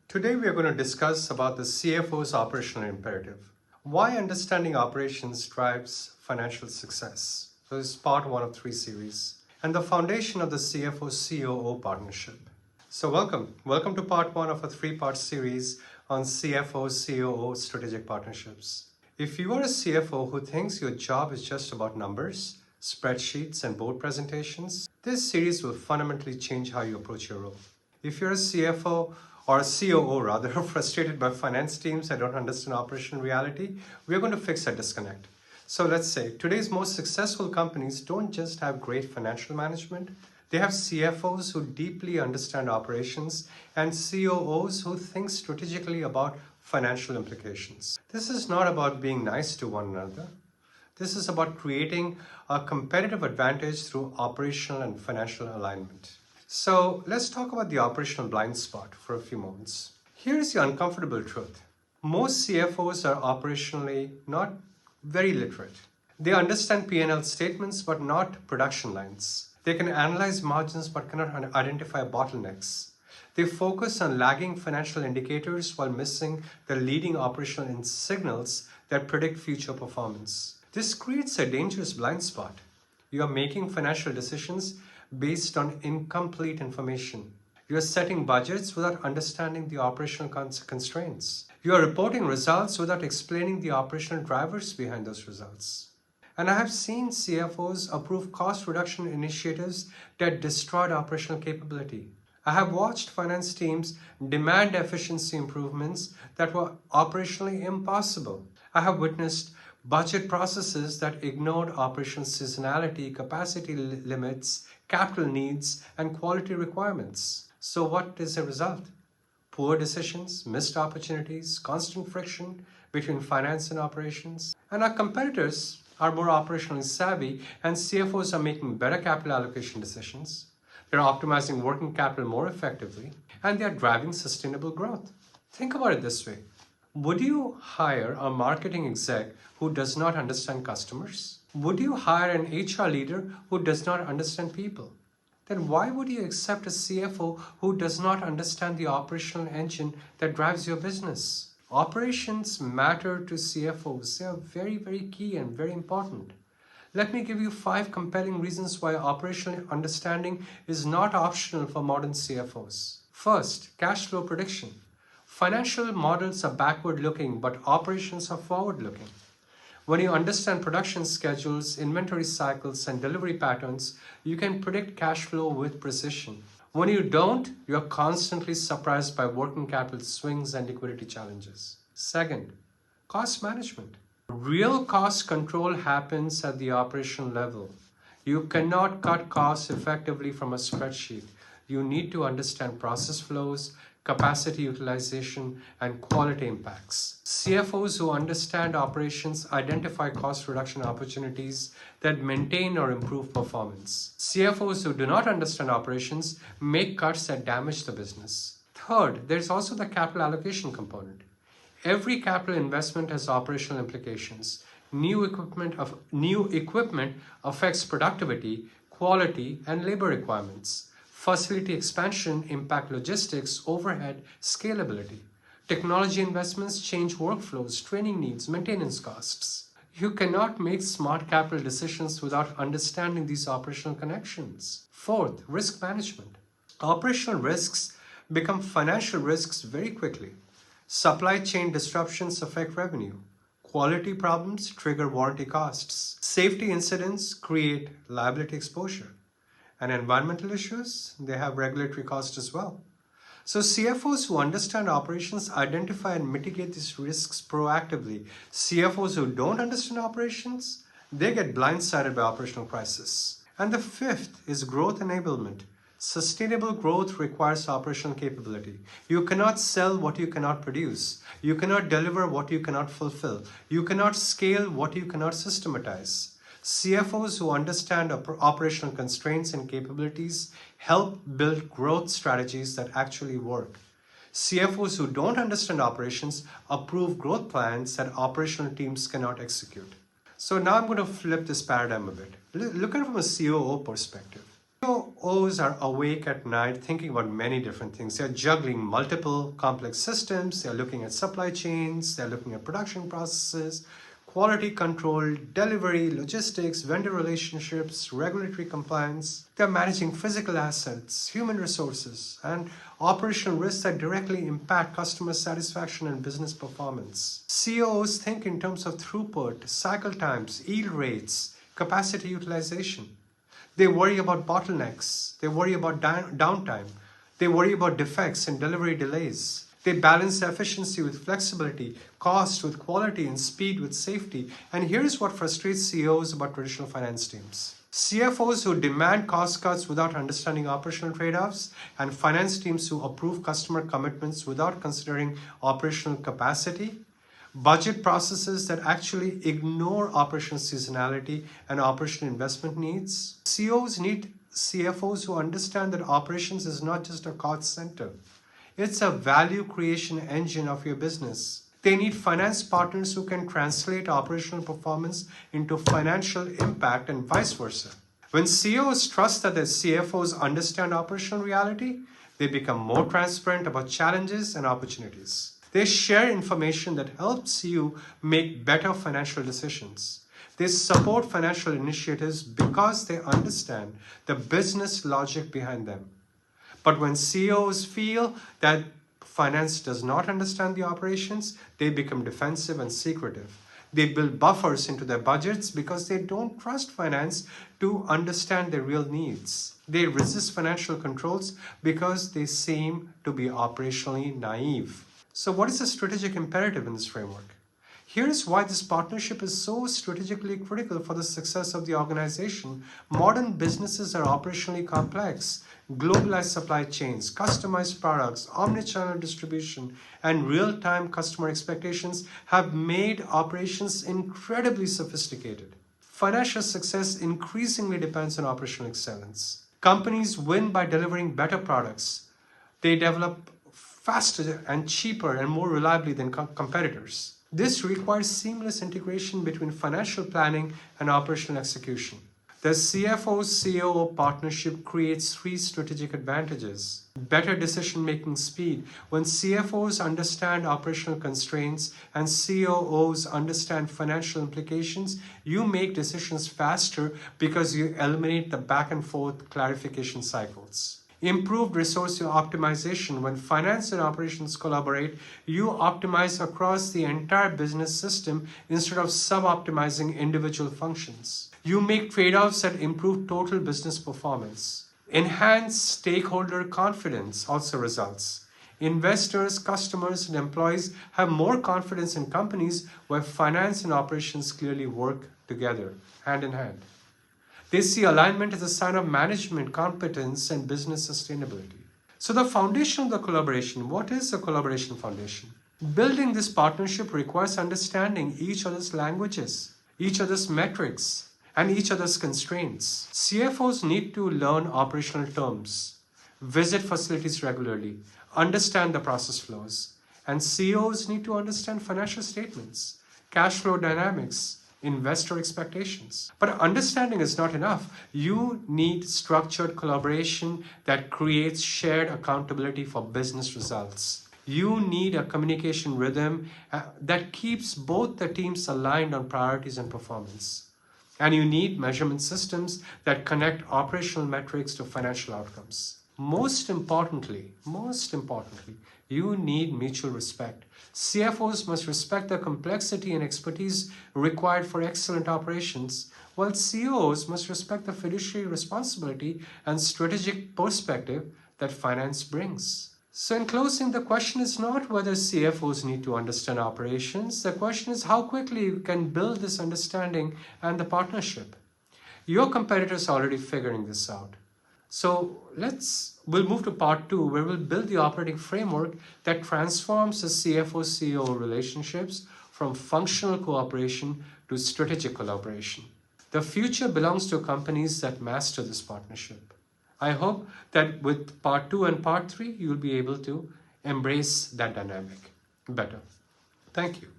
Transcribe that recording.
Today we are going to discuss about the CFO's operational imperative. Why understanding operations drives financial success. So this is part 1 of 3 series and the foundation of the CFO COO partnership. So welcome to part 1 of a 3-part series on CFO COO strategic partnerships. If you are a CFO who thinks your job is just about numbers, spreadsheets and board presentations, this series will fundamentally change how you approach your role. If you're a CFO or a COO rather, frustrated by finance teams that don't understand operational reality, we're going to fix that disconnect. So let's say today's most successful companies don't just have great financial management, they have CFOs who deeply understand operations and COOs who think strategically about financial implications. This is not about being nice to one another. This is about creating a competitive advantage through operational and financial alignment. So let's talk about the operational blind spot for a few moments. Here's the uncomfortable truth. Most CFOs are operationally not very literate. They understand P&L statements but not production lines. They can analyze margins but cannot identify bottlenecks. They focus on lagging financial indicators while missing the leading operational signals that predict future performance. This creates a dangerous blind spot. You are making financial decisions based on incomplete information. You are setting budgets without understanding the operational constraints. You are reporting results without explaining the operational drivers behind those results. And I have seen CFOs approve cost reduction initiatives that destroyed operational capability. I have watched finance teams demand efficiency improvements that were operationally impossible. I have witnessed budget processes that ignored operational seasonality, capacity limits, capital needs, and quality requirements. So what is the result? Poor decisions, missed opportunities, constant friction between finance and operations. And our competitors are more operationally savvy, and CFOs are making better capital allocation decisions. They're optimizing working capital more effectively, and they're driving sustainable growth. Think about it this way. Would you hire a marketing exec who does not understand customers? Would you hire an HR leader who does not understand people? Then why would you accept a CFO who does not understand the operational engine that drives your business? Operations matter to CFOs. They are very, very key and very important. Let me give you 5 compelling reasons why operational understanding is not optional for modern CFOs. First, cash flow prediction. Financial models are backward-looking, but operations are forward-looking. When you understand production schedules, inventory cycles, and delivery patterns, you can predict cash flow with precision. When you don't, you're constantly surprised by working capital swings and liquidity challenges. Second, cost management. Real cost control happens at the operational level. You cannot cut costs effectively from a spreadsheet. You need to understand process flows, capacity utilization, and quality impacts. CFOs who understand operations identify cost reduction opportunities that maintain or improve performance. CFOs who do not understand operations make cuts that damage the business. Third, there's also the capital allocation component. Every capital investment has operational implications. New equipment affects productivity, quality, and labor requirements. Facility expansion impact logistics, overhead, scalability. Technology investments change workflows, training needs, maintenance costs. You cannot make smart capital decisions without understanding these operational connections. Fourth, risk management. Operational risks become financial risks very quickly. Supply chain disruptions affect revenue. Quality problems trigger warranty costs. Safety incidents create liability exposure. And environmental issues, they have regulatory costs as well. So CFOs who understand operations identify and mitigate these risks proactively. CFOs who don't understand operations, they get blindsided by operational crisis. And the fifth is growth enablement. Sustainable growth requires operational capability. You cannot sell what you cannot produce. You cannot deliver what you cannot fulfill. You cannot scale what you cannot systematize. CFOs who understand operational constraints and capabilities help build growth strategies that actually work. CFOs who don't understand operations approve growth plans that operational teams cannot execute. So now I'm going to flip this paradigm a bit. Look at it from a COO perspective. COOs are awake at night thinking about many different things. They're juggling multiple complex systems. They're looking at supply chains. They're looking at production processes, quality control, delivery, logistics, vendor relationships, regulatory compliance. They're managing physical assets, human resources, and operational risks that directly impact customer satisfaction and business performance. COOs think in terms of throughput, cycle times, yield rates, capacity utilization. They worry about bottlenecks. They worry about downtime. They worry about defects and delivery delays. They balance efficiency with flexibility, cost with quality, and speed with safety. And here's what frustrates CEOs about traditional finance teams. CFOs who demand cost cuts without understanding operational trade-offs, and finance teams who approve customer commitments without considering operational capacity. Budget processes that actually ignore operational seasonality and operational investment needs. CEOs need CFOs who understand that operations is not just a cost center. It's a value creation engine of your business. They need finance partners who can translate operational performance into financial impact and vice versa. When CEOs trust that their CFOs understand operational reality, they become more transparent about challenges and opportunities. They share information that helps you make better financial decisions. They support financial initiatives because they understand the business logic behind them. But when CEOs feel that finance does not understand the operations, they become defensive and secretive. They build buffers into their budgets because they don't trust finance to understand their real needs. They resist financial controls because they seem to be operationally naive. So what is the strategic imperative in this framework? Here's why this partnership is so strategically critical for the success of the organization. Modern businesses are operationally complex. Globalized supply chains, customized products, omnichannel distribution, and real-time customer expectations have made operations incredibly sophisticated. Financial success increasingly depends on operational excellence. Companies win by delivering better products. They develop faster and cheaper and more reliably than competitors. This requires seamless integration between financial planning and operational execution. The CFO-COO partnership creates three strategic advantages. Better decision-making speed. When CFOs understand operational constraints and COOs understand financial implications, you make decisions faster because you eliminate the back and forth clarification cycles. Improved resource optimization. When finance and operations collaborate, you optimize across the entire business system instead of sub-optimizing individual functions. You make trade-offs that improve total business performance. Enhanced stakeholder confidence also results. Investors, customers, and employees have more confidence in companies where finance and operations clearly work together, hand in hand. They see alignment as a sign of management competence and business sustainability. So the foundation of the collaboration, what is a collaboration foundation? Building this partnership requires understanding each other's languages, each other's metrics, and each other's constraints. CFOs need to learn operational terms, visit facilities regularly, understand the process flows, and CEOs need to understand financial statements, cash flow dynamics, investor expectations. But understanding is not enough. You need structured collaboration that creates shared accountability for business results. You need a communication rhythm that keeps both the teams aligned on priorities and performance. And you need measurement systems that connect operational metrics to financial outcomes. Most importantly, you need mutual respect. CFOs must respect the complexity and expertise required for excellent operations, while CEOs must respect the fiduciary responsibility and strategic perspective that finance brings. So in closing, the question is not whether CFOs need to understand operations. The question is how quickly you can build this understanding and the partnership. Your competitors are already figuring this out. So we'll move to part 2, where we'll build the operating framework that transforms the CFO-COO relationships from functional cooperation to strategic collaboration. The future belongs to companies that master this partnership. I hope that with part 2 and part 3, you'll be able to embrace that dynamic better. Thank you.